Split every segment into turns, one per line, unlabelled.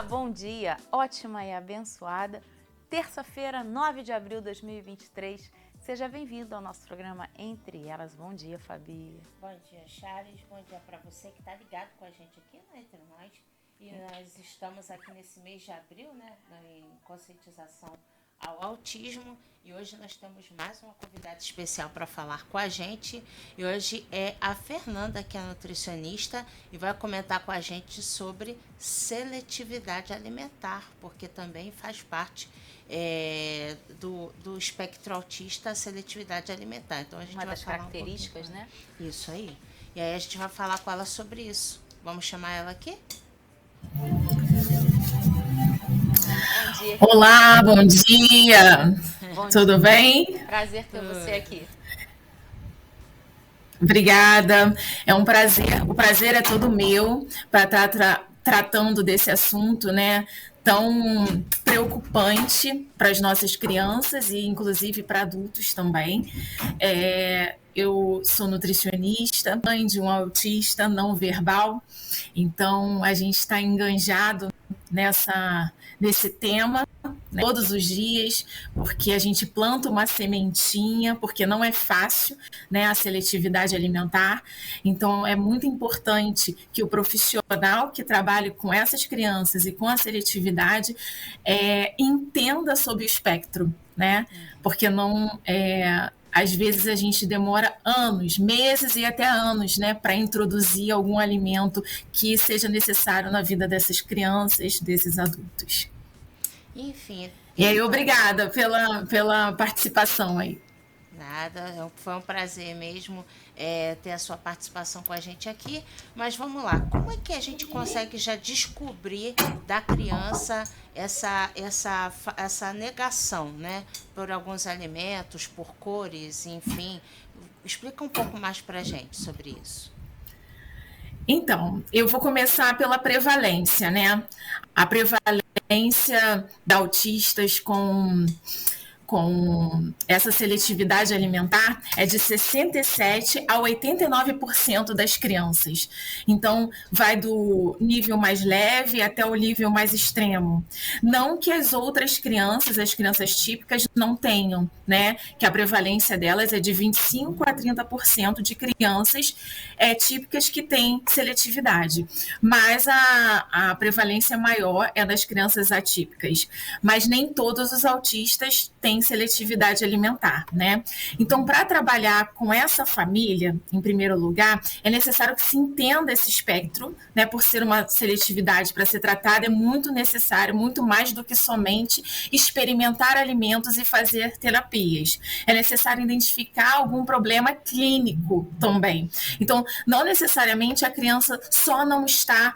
bom dia, ótima e abençoada. Terça-feira, 9 de abril de 2023. Seja bem-vindo ao nosso programa Entre Elas. Bom dia, Fabi.
Bom dia, Charles. Bom dia para você que está ligado com a gente aqui no Entre Nós. E nós estamos aqui nesse mês de abril, né, em conscientização ao autismo. E hoje nós temos mais uma convidada especial para falar com a gente. E hoje é a Fernanda, que é nutricionista, e vai comentar com a gente sobre seletividade alimentar, porque também faz parte do espectro autista a seletividade alimentar. Então a gente
Uma
vai
das
falar
características, né?
Isso aí. E aí a gente vai falar com ela sobre isso. Vamos chamar ela aqui?
Bom dia.
Olá, bom dia. Tudo bem?
Prazer ter você aqui.
Obrigada. É um prazer. O prazer é todo meu para estar tratando desse assunto, né? Tão preocupante para as nossas crianças e, inclusive, para adultos também. Eu sou nutricionista, mãe de um autista não verbal, então a gente está enganjado nesse tema, né, todos os dias, porque a gente planta uma sementinha, porque não é fácil, né, a seletividade alimentar. Então é muito importante que o profissional que trabalhe com essas crianças e com a seletividade entenda sobre o espectro, né? Porque não às vezes a gente demora anos, meses e até anos, né, para introduzir algum alimento que seja necessário na vida dessas crianças, desses adultos.
Enfim.
E aí, obrigada pela participação aí.
Nada, foi um prazer mesmo ter a sua participação com a gente aqui. Mas vamos lá, como é que a gente consegue já descobrir da criança essa negação, né? Por alguns alimentos, por cores, enfim. Explica um pouco mais para a gente sobre isso.
Então, eu vou começar pela prevalência, né? A prevalência de autistas com essa seletividade alimentar é de 67% a 89% das crianças. Então, vai do nível mais leve até o nível mais extremo. Não que as outras crianças, as crianças típicas, não tenham, né? Que a prevalência delas é de 25% a 30% de crianças típicas que têm seletividade. Mas a prevalência maior é das crianças atípicas. Mas nem todos os autistas têm seletividade alimentar, né? Então, para trabalhar com essa família, em primeiro lugar, é necessário que se entenda esse espectro, né? Por ser uma seletividade para ser tratada, é muito necessário, muito mais do que somente experimentar alimentos e fazer terapias. É necessário identificar algum problema clínico também. Então, não necessariamente a criança só não está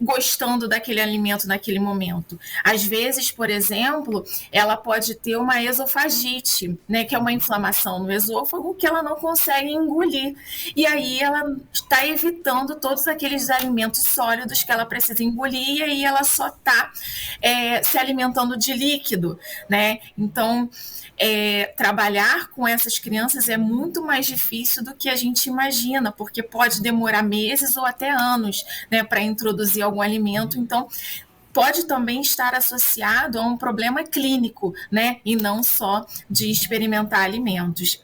gostando daquele alimento naquele momento. Às vezes, por exemplo, ela pode ter uma esofagite, né, que é uma inflamação no esôfago que ela não consegue engolir. E aí ela está evitando todos aqueles alimentos sólidos que ela precisa engolir e aí ela só está se alimentando de líquido, né? Então, trabalhar com essas crianças é muito mais difícil do que a gente imagina, porque pode demorar meses ou até anos, né, para introduzir algum alimento. Então, pode também estar associado a um problema clínico, né, e não só de experimentar alimentos.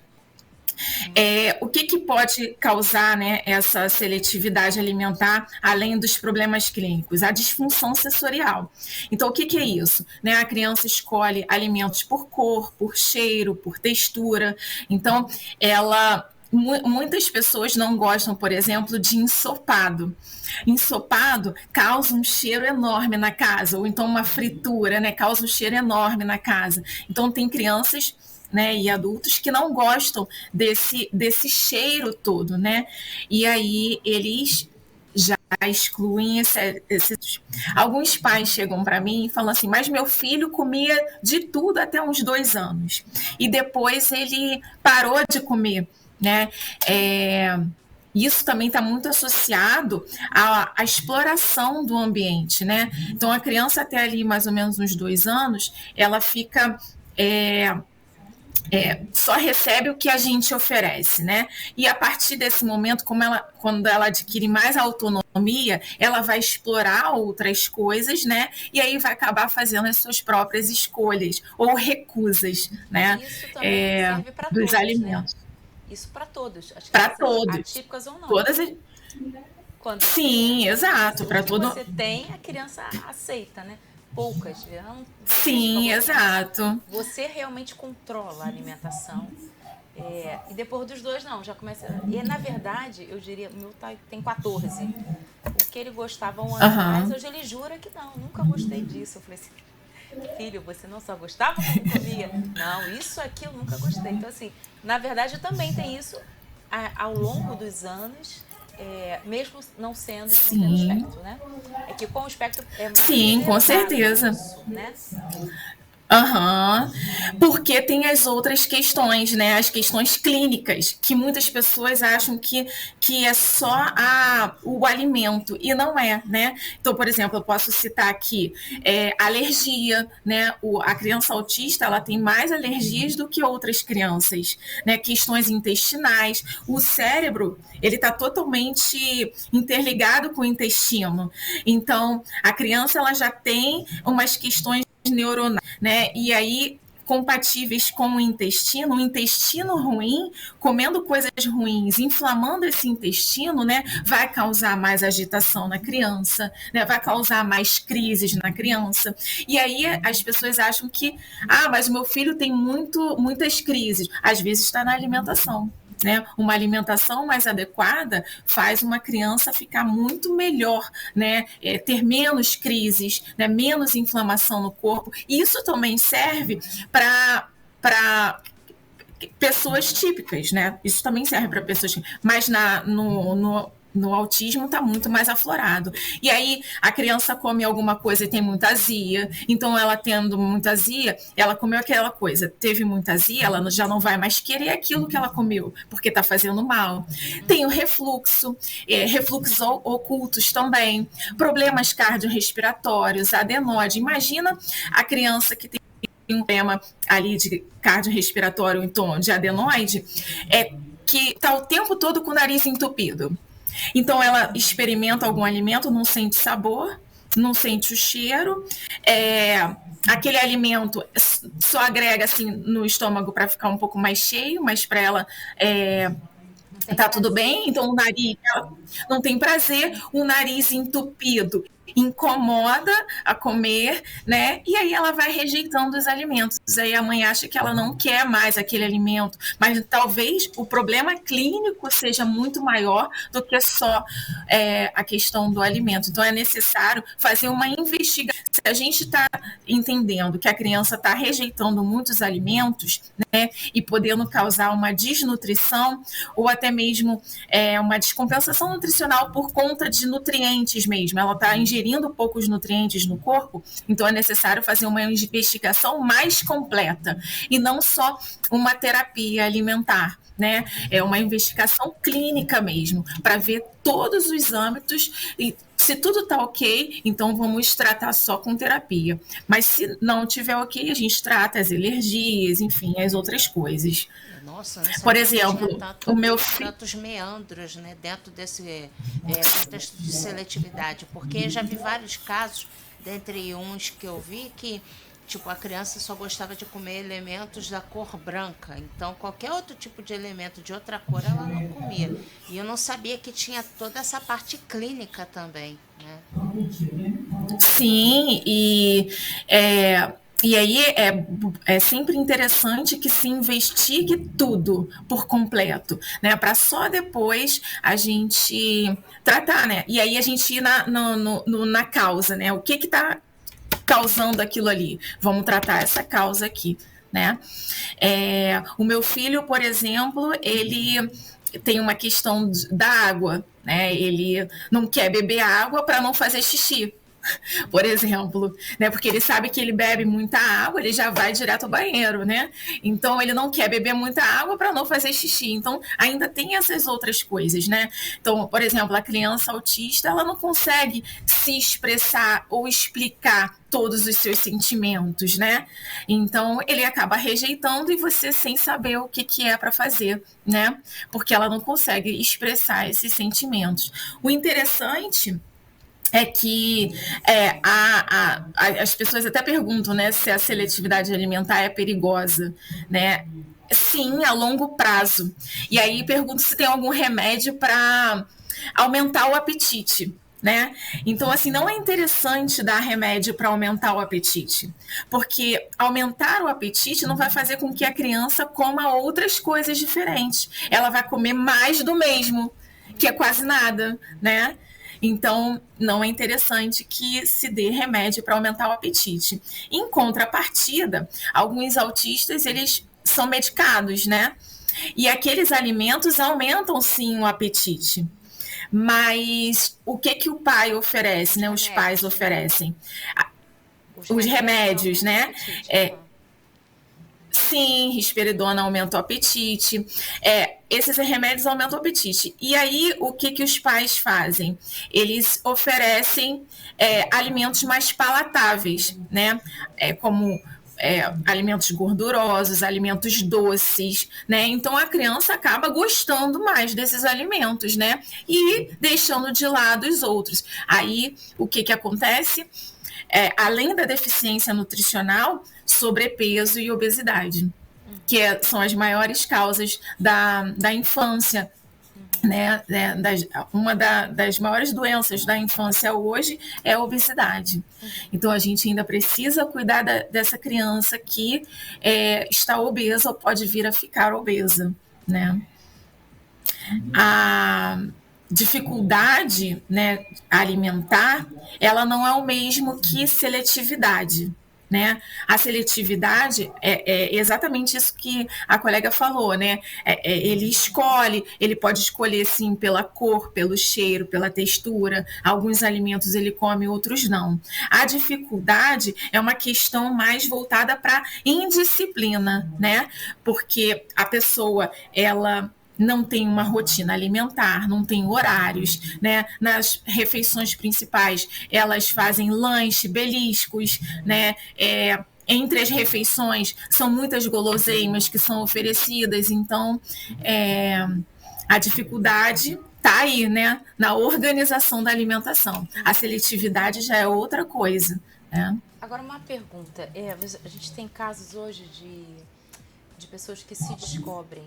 O que pode causar, né, essa seletividade alimentar, além dos problemas clínicos? A disfunção sensorial. Então, o que é isso? Né, a criança escolhe alimentos por cor, por cheiro, por textura. Então, muitas pessoas não gostam, por exemplo, de ensopado. Ensopado causa um cheiro enorme na casa, ou então uma fritura, né, causa um cheiro enorme na casa. Então, tem crianças, né, e adultos que não gostam desse cheiro todo, né? E aí eles já excluem esses. Alguns pais chegam para mim e falam assim, mas meu filho comia de tudo até uns 2 anos. E depois ele parou de comer, né? Isso também está muito associado à exploração do ambiente, né? Então, a criança até ali mais ou menos uns 2 anos, ela fica... só recebe o que a gente oferece, né? E a partir desse momento, quando ela adquire mais autonomia, ela vai explorar outras coisas, né? E aí vai acabar fazendo as suas próprias escolhas ou recusas, né?
Isso também serve para
Dos
todos,
alimentos.
né? Isso para todos, as
Para
crianças
todos.
atípicas ou não.
Todas as...
Quando
Sim, exato. Para todo.
você tem, a criança aceita, né? Poucas.
Sim, exato.
Você realmente controla a alimentação. E depois dos 2, não, já começa. E na verdade, eu diria, meu tem 14. O que ele gostava um ano atrás, hoje ele jura que não, nunca gostei disso. Eu falei assim, filho, você não só gostava como comia? Não, isso aqui eu nunca gostei. Então, assim, na verdade também tem isso ao longo dos anos. Mesmo não tendo espectro, né? É que com o espectro é mais.
Sim, com certeza.
Isso, né?
Porque tem as outras questões, né? As questões clínicas, que muitas pessoas acham que é só o alimento, e não é, né? Então, por exemplo, eu posso citar aqui alergia, né? A criança autista, ela tem mais alergias do que outras crianças, né? Questões intestinais. O cérebro, ele está totalmente interligado com o intestino. Então, a criança, ela já tem umas questões neuronais, né? E aí compatíveis com o intestino ruim, comendo coisas ruins, inflamando esse intestino, né, vai causar mais agitação na criança, né, vai causar mais crises na criança. E aí as pessoas acham que, mas meu filho tem muitas crises. Às vezes está na alimentação. Né? Uma alimentação mais adequada faz uma criança ficar muito melhor, né? Ter menos crises, né? Menos inflamação no corpo. E isso também serve para pessoas típicas, né? Isso também serve para pessoas típicas. Mas no autismo está muito mais aflorado. E aí a criança come alguma coisa e tem muita azia, então ela tendo muita azia, ela comeu aquela coisa, teve muita azia, ela já não vai mais querer aquilo que ela comeu, porque está fazendo mal. Tem o refluxos ocultos também, problemas cardiorrespiratórios, adenose. Imagina a criança que tem um problema ali de cardiorrespiratório, então de adenoide, que está o tempo todo com o nariz entupido. Então, ela experimenta algum alimento, não sente sabor, não sente o cheiro, aquele alimento só agrega assim no estômago para ficar um pouco mais cheio, mas para ela tá tudo bem. Então, o nariz, ela não tem prazer, o nariz entupido incomoda a comer, né? E aí ela vai rejeitando os alimentos. Aí a mãe acha que ela não quer mais aquele alimento, mas talvez o problema clínico seja muito maior do que só a questão do alimento. Então é necessário fazer uma investigação. Se a gente está entendendo que a criança está rejeitando muitos alimentos, né, e podendo causar uma desnutrição ou até mesmo uma descompensação nutricional por conta de nutrientes mesmo, ela está ingerindo poucos nutrientes no corpo, então é necessário fazer uma investigação mais completa e não só uma terapia alimentar, né? É uma investigação clínica mesmo, para ver todos os âmbitos e se tudo está ok, então vamos tratar só com terapia. Mas se não tiver ok, a gente trata as alergias, enfim, as outras coisas.
Nossa,
por exemplo, o meu filho...
tantos meandros, né, dentro desse contexto de seletividade, porque eu já vi vários casos, dentre uns que eu vi, que tipo, a criança só gostava de comer elementos da cor branca. Então, qualquer outro tipo de elemento de outra cor, ela não comia. E eu não sabia que tinha toda essa parte clínica também, né?
Sim, e aí é sempre interessante que se investigue tudo por completo, né? Para só depois a gente tratar, né? E aí a gente ir na causa, né? O que está causando aquilo ali? Vamos tratar essa causa aqui, né? O meu filho, por exemplo, ele tem uma questão da água, né? Ele não quer beber água para não fazer xixi. por exemplo, né? Porque ele sabe que ele bebe muita água, ele já vai direto ao banheiro, né? Então ele não quer beber muita água para não fazer xixi. Então ainda tem essas outras coisas, né? Então, por exemplo, a criança autista, ela não consegue se expressar ou explicar todos os seus sentimentos, né? Então ele acaba rejeitando e você sem saber o que é para fazer, né? Porque ela não consegue expressar esses sentimentos. O interessante é que as pessoas até perguntam, né, se a seletividade alimentar é perigosa, né? Sim, a longo prazo. E aí pergunto se tem algum remédio para aumentar o apetite, né? Então, assim, não é interessante dar remédio para aumentar o apetite, porque aumentar o apetite não vai fazer com que a criança coma outras coisas diferentes. Ela vai comer mais do mesmo, que é quase nada, né? Então, não é interessante que se dê remédio para aumentar o apetite. Em contrapartida, alguns autistas, eles são medicados, né? E aqueles alimentos aumentam, sim, o apetite. Mas o que o pai oferece, né? Os pais oferecem? Os remédios, né? Sim, risperidona aumenta o apetite. Esses remédios aumentam o apetite. E aí, o que os pais fazem? Eles oferecem alimentos mais palatáveis, né? Como alimentos gordurosos, alimentos doces, né? Então a criança acaba gostando mais desses alimentos, né? E deixando de lado os outros. Aí, o que acontece? Além da deficiência nutricional, sobrepeso e obesidade, que são as maiores causas da infância, né? Uma das maiores doenças da infância hoje é a obesidade. Então a gente ainda precisa cuidar dessa criança que está obesa ou pode vir a ficar obesa, né? A dificuldade, né, alimentar, ela não é o mesmo que seletividade, né? A seletividade é exatamente isso que a colega falou, né? Ele pode escolher sim pela cor, pelo cheiro, pela textura. Alguns alimentos ele come, outros não. A dificuldade é uma questão mais voltada para indisciplina, né? Porque a pessoa, ela não tem uma rotina alimentar, não tem horários, né? Nas refeições principais, elas fazem lanche, beliscos, né? Entre as refeições, são muitas guloseimas que são oferecidas, então a dificuldade está aí, né? Na organização da alimentação. A seletividade já é outra coisa, né?
Agora, uma pergunta. A gente tem casos hoje de pessoas que se descobrem,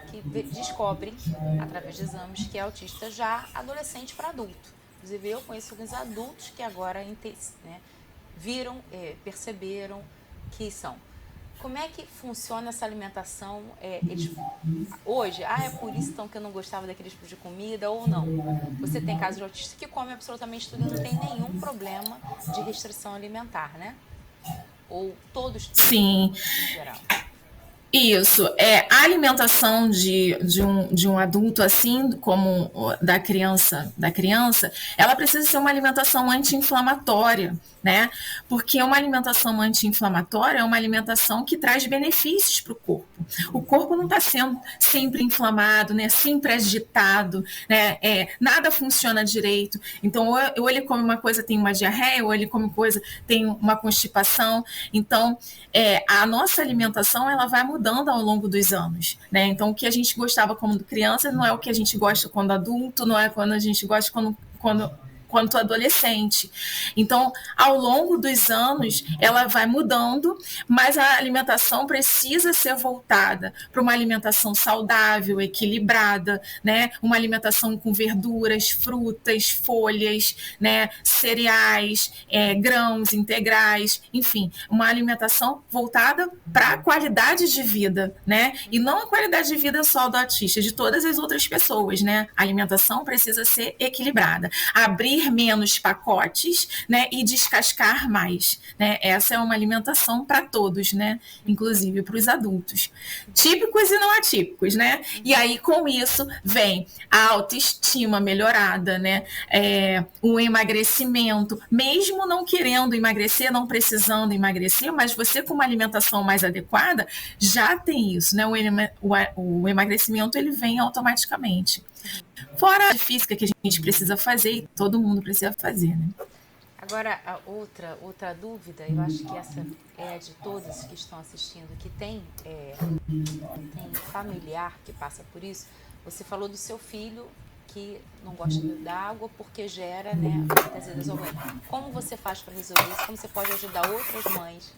que descobrem através de exames que é autista já adolescente para adulto. Inclusive, eu conheço alguns adultos que agora viram, perceberam que são. Como é que funciona essa alimentação? Hoje, é por isso então que eu não gostava daqueles tipos de comida ou não? Você tem casos de autista que come absolutamente tudo e não tem nenhum problema de restrição alimentar, né? Ou todos
sim,
em geral?
Isso, a alimentação de um adulto assim como da criança, ela precisa ser uma alimentação anti-inflamatória, né? Porque uma alimentação anti-inflamatória é uma alimentação que traz benefícios para o corpo. O corpo não está sendo sempre inflamado, né? Sempre agitado, né? Nada funciona direito. Então, ou ele come uma coisa, tem uma diarreia, ou ele come coisa, tem uma constipação. Então, a nossa alimentação, ela vai mudando ao longo dos anos, né? Então, o que a gente gostava quando criança não é o que a gente gosta quando adulto, não é quando a gente gosta quanto adolescente. Então, ao longo dos anos, ela vai mudando, mas a alimentação precisa ser voltada para uma alimentação saudável, equilibrada, né? Uma alimentação com verduras, frutas, folhas, né? Cereais, grãos integrais, enfim, uma alimentação voltada para a qualidade de vida, né? E não a qualidade de vida só do autista, de todas as outras pessoas, né? A alimentação precisa ser equilibrada. Abrir comer menos pacotes, né, e descascar mais, né? Essa é uma alimentação para todos, né? Inclusive para os adultos, típicos e não atípicos, né? E aí com isso vem a autoestima melhorada, né? O emagrecimento, mesmo não querendo emagrecer, não precisando emagrecer, mas você com uma alimentação mais adequada já tem isso, né? O emagrecimento ele vem automaticamente. Fora a física que a gente precisa fazer e todo mundo precisa fazer, né?
Agora, a outra dúvida, eu acho que essa é de todos que estão assistindo, que tem familiar que passa por isso. Você falou do seu filho que não gosta da água porque gera, né, muitas vezes alguém. Como você faz para resolver isso? Como você pode ajudar outras mães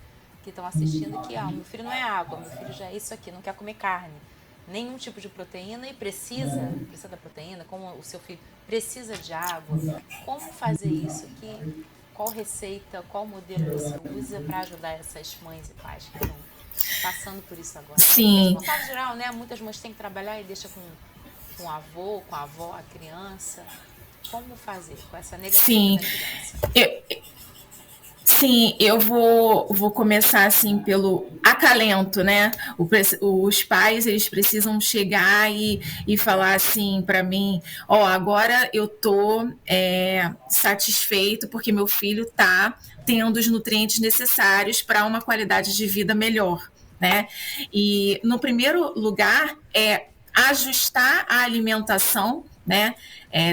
que estão assistindo que, meu filho não é água, meu filho já é isso aqui, não quer comer carne, nenhum tipo de proteína e precisa da proteína, como o seu filho precisa de água. Como fazer isso? Qual receita, qual modelo você usa para ajudar essas mães e pais que estão passando por isso agora?
Sim.
De modo geral, né, muitas mães têm que trabalhar e deixa com o avô, com a avó, a criança. Como fazer com essa negativa da criança?
Sim, eu vou começar assim pelo acalento, né? Os pais, eles precisam chegar e falar assim para mim, agora eu tô satisfeito porque meu filho tá tendo os nutrientes necessários para uma qualidade de vida melhor, né? E no primeiro lugar é ajustar a alimentação, né,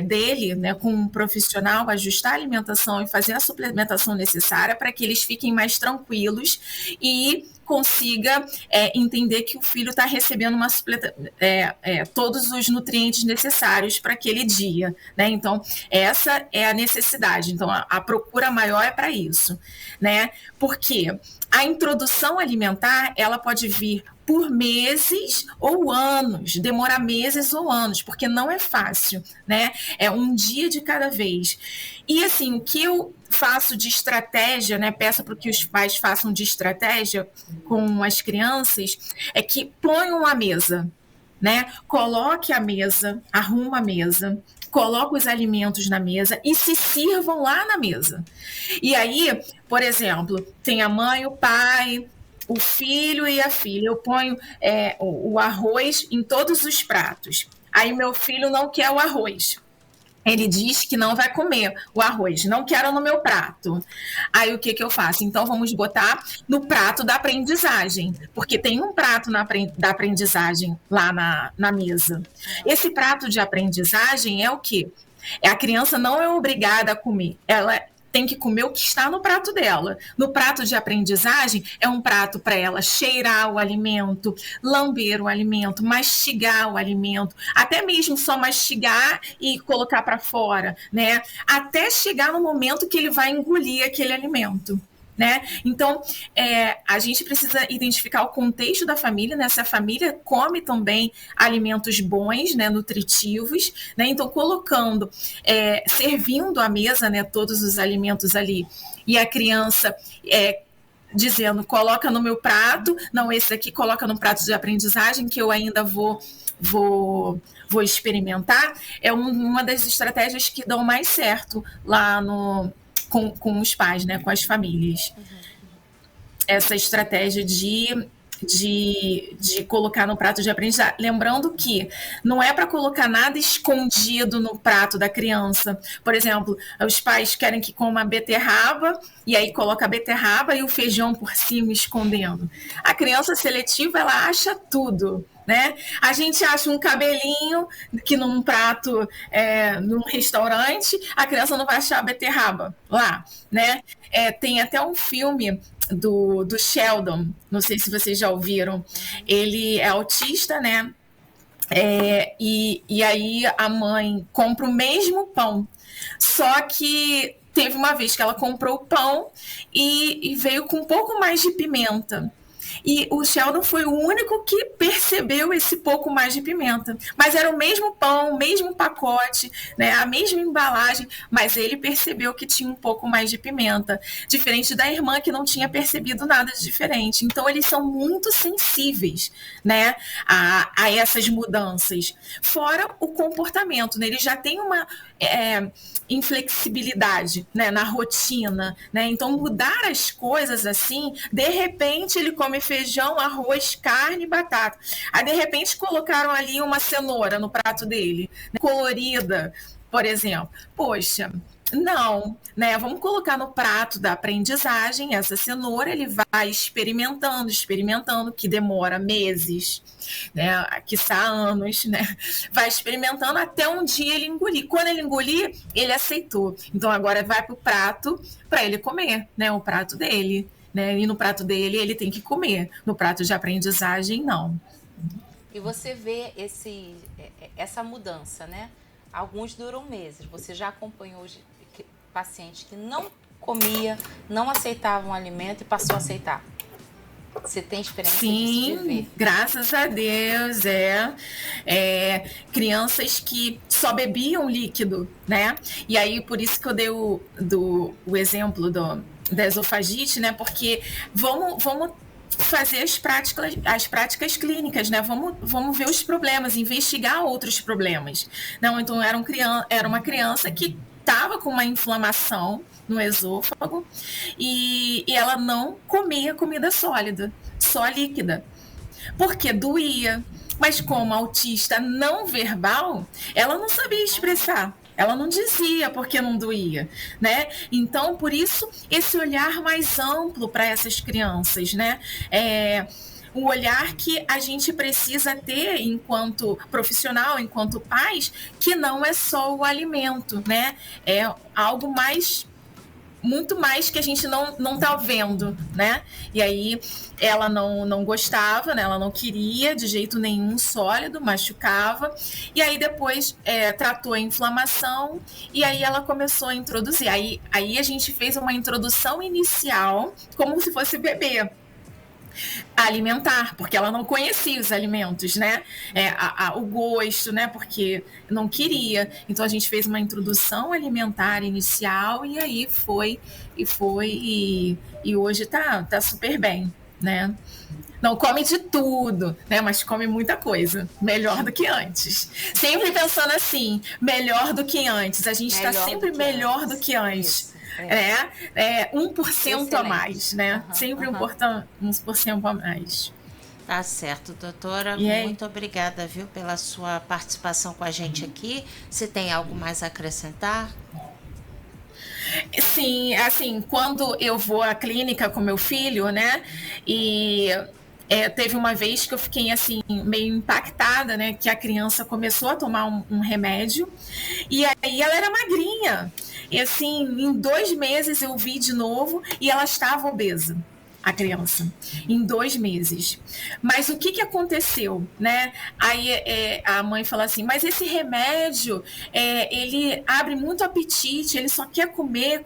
dele, né, com um profissional, ajustar a alimentação e fazer a suplementação necessária para que eles fiquem mais tranquilos e consiga entender que o filho está recebendo todos os nutrientes necessários para aquele dia, né? Então, essa é a necessidade. Então, a procura maior é para isso, né? Porque a introdução alimentar, ela pode vir por meses ou anos, demora meses ou anos, porque não é fácil, né? É um dia de cada vez. E assim, o que eu faço de estratégia, né? Peço para que os pais façam de estratégia com as crianças, é que ponham a mesa, né? Coloque a mesa, arruma a mesa, coloca os alimentos na mesa e se sirvam lá na mesa. E aí, por exemplo, tem a mãe, o pai, o filho e a filha. Eu ponho o arroz em todos os pratos. Aí meu filho não quer o arroz. Ele diz que não vai comer o arroz, não quero no meu prato. Aí o que eu faço? Então vamos botar no prato da aprendizagem, porque tem um prato da aprendizagem lá na mesa. Esse prato de aprendizagem é o quê? A criança não é obrigada a comer, ela tem que comer o que está no prato dela. No prato de aprendizagem, é um prato para ela cheirar o alimento, lamber o alimento, mastigar o alimento, até mesmo só mastigar e colocar para fora, né? Até chegar no momento que ele vai engolir aquele alimento, né? Então, a gente precisa identificar o contexto da família, né? Se a família come também alimentos bons, né? Nutritivos, né? Então, colocando, servindo à mesa, né? Todos os alimentos ali, e a criança dizendo, coloca no meu prato, não, esse aqui coloca no prato de aprendizagem, que eu ainda vou experimentar, é uma das estratégias que dão mais certo lá com os pais, né, com as famílias. Essa estratégia de colocar no prato de aprendizagem. Lembrando que não é para colocar nada escondido no prato da criança. Por exemplo, os pais querem que coma a beterraba e aí coloca a beterraba e o feijão por cima escondendo. A criança seletiva, ela acha tudo, né? A gente acha um cabelinho que num prato, num restaurante, a criança não vai achar a beterraba lá, né? Tem até um filme do Sheldon, não sei se vocês já ouviram. Ele é autista, né? E aí a mãe compra o mesmo pão, só que teve uma vez que ela comprou o pão e veio com um pouco mais de pimenta. E o Sheldon foi o único que percebeu esse pouco mais de pimenta. Mas era o mesmo pão, o mesmo pacote, né, a mesma embalagem, mas ele percebeu que tinha um pouco mais de pimenta, diferente da irmã que não tinha percebido nada de diferente. Então eles são muito sensíveis, né, a essas mudanças. Fora o comportamento, né, ele já tem uma inflexibilidade, né, na rotina, né? Então mudar as coisas assim, de repente ele come feijão, arroz, carne e batata. Aí de repente colocaram ali uma cenoura no prato dele, né, colorida, por exemplo. Poxa, não, né? Vamos colocar no prato da aprendizagem essa cenoura, ele vai experimentando, que demora meses, né? Quiçá anos, né? Vai experimentando até um dia ele engolir. Quando ele engolir, ele aceitou. Então agora vai pro prato para ele comer, né? O prato dele, né? E no prato dele ele tem que comer. No prato de aprendizagem, não.
E você vê essa mudança, né? Alguns duram meses. Você já acompanhou pacientes que não comia, não aceitavam o alimento e passou a aceitar. Você tem experiência disso de ver?
Graças a Deus, crianças que só bebiam líquido, né? E aí, por isso que eu dei o exemplo da esofagite, né? Porque vamos fazer as práticas clínicas, né? Vamos ver os problemas, investigar outros problemas. Não, então era uma criança que estava com uma inflamação no esôfago e ela não comia comida sólida, só líquida, porque doía. Mas como autista não verbal, ela não sabia expressar. Ela não dizia porque não doía, né? Então, por isso, esse olhar mais amplo para essas crianças, né? Um olhar que a gente precisa ter enquanto profissional, enquanto pais, que não é só o alimento, né? É algo muito mais que a gente não tá vendo, né? E aí ela não gostava, né? Ela não queria de jeito nenhum sólido, machucava. E aí depois tratou a inflamação e aí ela começou a introduzir. Aí a gente fez uma introdução inicial, como se fosse bebê alimentar, porque ela não conhecia os alimentos, né? O gosto, né? Porque não queria. Então a gente fez uma introdução alimentar inicial e aí foi e hoje tá super bem, né? Não come de tudo, né? Mas come muita coisa. Melhor do que antes. Sempre pensando assim, melhor do que antes. A gente está sempre melhor do que antes. 1% a mais, né? Sempre 1% a mais.
Tá certo, doutora. Muito obrigada, viu, pela sua participação com a gente aqui. Se tem algo mais a acrescentar?
Sim, assim, quando eu vou à clínica com meu filho, né? E teve uma vez que eu fiquei assim meio impactada, né? Que a criança começou a tomar um remédio e aí ela era magrinha. E assim, em 2 meses eu vi de novo e ela estava obesa, a criança, em 2 meses. Mas o que aconteceu, né? Aí a mãe falou assim, mas esse remédio, ele abre muito apetite, ele só quer comer.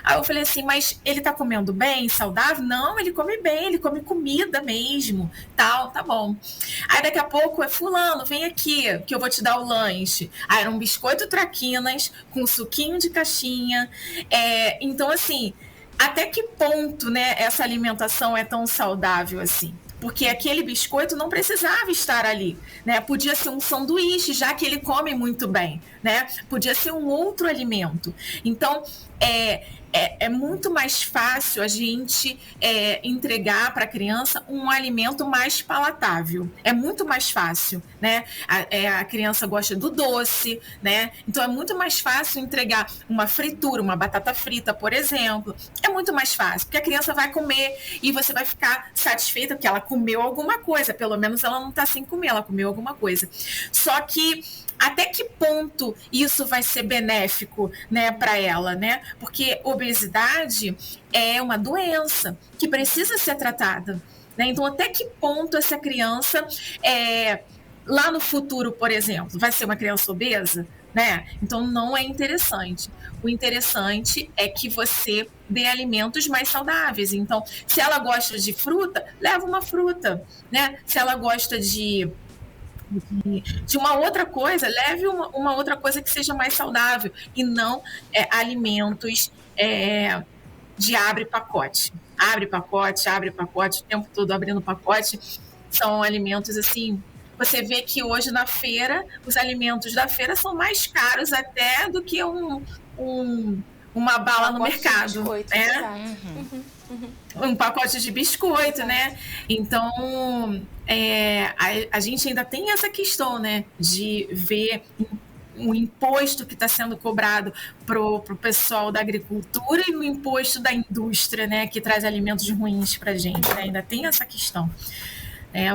Aí eu falei assim, mas ele tá comendo bem, saudável? Não, ele come bem, ele come comida mesmo, tal, tá bom. Aí daqui a pouco fulano, vem aqui, que eu vou te dar o lanche. Aí era um biscoito traquinas com suquinho de caixinha. Então, assim, até que ponto, né, essa alimentação é tão saudável assim? Porque aquele biscoito não precisava estar ali, né? Podia ser um sanduíche, já que ele come muito bem, né? Podia ser um outro alimento. Então, é muito mais fácil a gente entregar para a criança um alimento mais palatável. É muito mais fácil, né? A criança gosta do doce, né? Então é muito mais fácil entregar uma fritura, uma batata frita, por exemplo. É muito mais fácil, porque a criança vai comer e você vai ficar satisfeita porque ela comeu alguma coisa. Pelo menos ela não está sem comer, ela comeu alguma coisa. Só que até que ponto isso vai ser benéfico, né, para ela, né? Porque obesidade é uma doença que precisa ser tratada, né? Então, até que ponto essa criança, lá no futuro, por exemplo, vai ser uma criança obesa? né? Então não é interessante. O interessante é que você dê alimentos mais saudáveis. Então, se ela gosta de fruta, leva uma fruta, né? Se ela gosta de uma outra coisa, leve uma outra coisa que seja mais saudável e não alimentos de abre pacote. Abre pacote, o tempo todo abrindo pacote. São alimentos assim. Você vê que hoje na feira, os alimentos da feira são mais caros até do que uma bala no mercado.
Biscoito,
né? Um pacote de biscoito, né? Então, a gente ainda tem essa questão, né? De ver o imposto que está sendo cobrado para o pessoal da agricultura e o imposto da indústria, né? Que traz alimentos ruins para a gente, né? Ainda tem essa questão.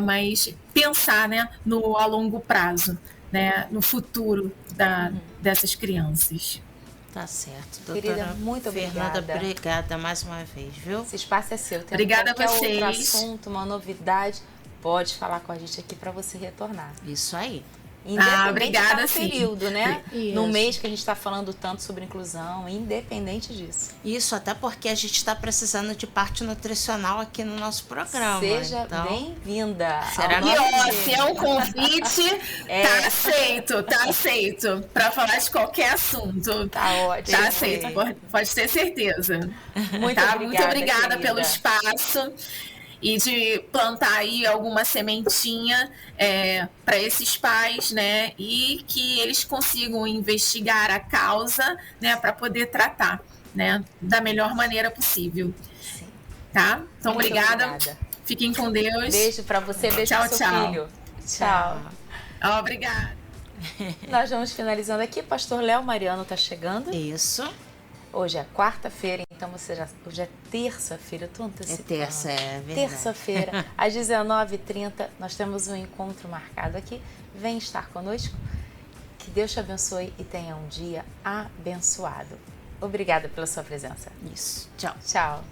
Mas pensar, né? A longo prazo, né? No futuro dessas crianças.
Tá certo, doutora
Querida, muito
Fernanda,
obrigada.
Obrigada mais uma vez, viu?
Esse espaço é seu. Tem
Obrigada a
qualquer
vocês.
outro assunto, uma novidade, pode falar com a gente aqui para você retornar.
Isso aí.
Independente
obrigada,
do período, né?
Isso.
No mês que a gente está falando tanto sobre inclusão, independente disso.
Isso, até porque a gente está precisando de parte nutricional aqui no nosso programa.
Seja
então,
bem-vinda.
será
E ó, se é um convite, tá aceito para falar de qualquer assunto.
Tá ótimo.
Tá aceito, pode ter certeza.
Muito
Muito obrigada
querida.
pelo espaço e de plantar aí alguma sementinha para esses pais, né? E que eles consigam investigar a causa, né? Para poder tratar, né? Da melhor maneira possível.
Sim.
Tá? Então,
Muito
obrigada. Fiquem com Deus.
Beijo para você, beijo
Tchau,
para seu
tchau.
filho. Tchau.
Obrigada.
Nós vamos finalizando aqui. Pastor Léo Mariano está chegando.
Isso.
Hoje é quarta-feira, então hoje é terça-feira, eu tô antecipando.
É terça, é verdade.
Terça-feira, às 19h30, nós temos um encontro marcado aqui. Vem estar conosco. Que Deus te abençoe e tenha um dia abençoado. Obrigada pela sua presença.
Isso. Tchau.
Tchau.